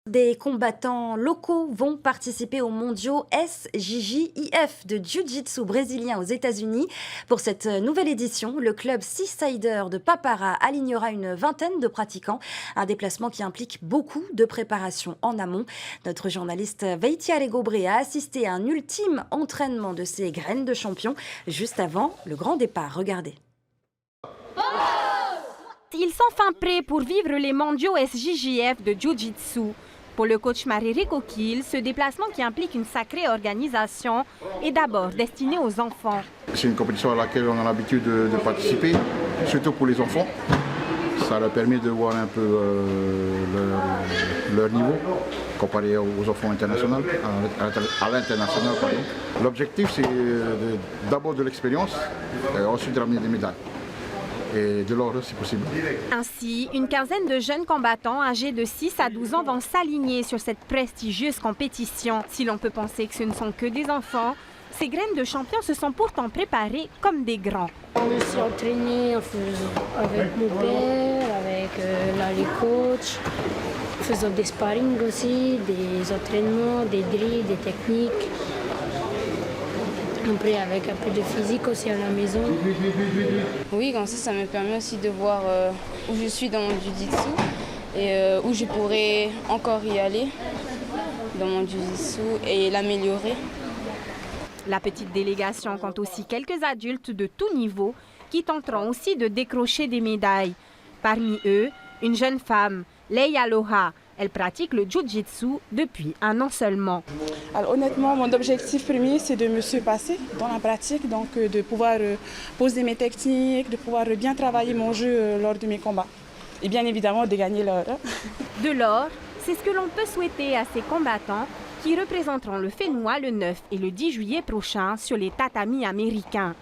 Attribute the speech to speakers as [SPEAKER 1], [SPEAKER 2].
[SPEAKER 1] Des combattants locaux vont participer aux mondiaux SJJIF de Jiu-Jitsu brésilien aux États-Unis. Pour cette nouvelle édition, le club Seasider de Papara alignera une vingtaine de pratiquants. Un déplacement qui implique beaucoup de préparation en amont. Notre journaliste Veiti Aregobré a assisté à un ultime entraînement de ces graines de champions juste avant le grand départ. Regardez.
[SPEAKER 2] Ils sont enfin prêts pour vivre les mondiaux SJJF de Jiu-Jitsu. Pour le coach Marie Kokil, ce déplacement qui implique une sacrée organisation est d'abord destiné aux enfants.
[SPEAKER 3] C'est une compétition à laquelle on a l'habitude de participer, surtout pour les enfants. Ça leur permet de voir un peu leur niveau comparé aux enfants internationaux, à l'international. L'objectif, c'est d'abord de l'expérience et ensuite de ramener des médailles. Et de l'or si possible.
[SPEAKER 2] Ainsi, une quinzaine de jeunes combattants âgés de 6 à 12 ans vont s'aligner sur cette prestigieuse compétition. Si l'on peut penser que ce ne sont que des enfants, ces graines de champions se sont pourtant préparés comme des grands.
[SPEAKER 4] On s'est entraîné avec mon père, avec les coachs, faisant des sparring aussi, des entraînements, des drills, des techniques. Après, avec un peu de physique aussi à la maison.
[SPEAKER 5] Oui, comme ça me permet aussi de voir où je suis dans mon jiu-jitsu et où je pourrais encore y aller dans mon jiu-jitsu et l'améliorer.
[SPEAKER 2] La petite délégation compte aussi quelques adultes de tout niveau qui tenteront aussi de décrocher des médailles. Parmi eux, une jeune femme, Leia Loha. Elle pratique le jiu-jitsu depuis 1 an seulement.
[SPEAKER 6] Alors honnêtement, mon objectif premier, c'est de me surpasser dans la pratique, donc de pouvoir poser mes techniques, de pouvoir bien travailler mon jeu lors de mes combats. Et bien évidemment, de gagner l'or.
[SPEAKER 2] De l'or, c'est ce que l'on peut souhaiter à ces combattants qui représenteront le Fénois le 9 et le 10 juillet prochain sur les tatamis américains.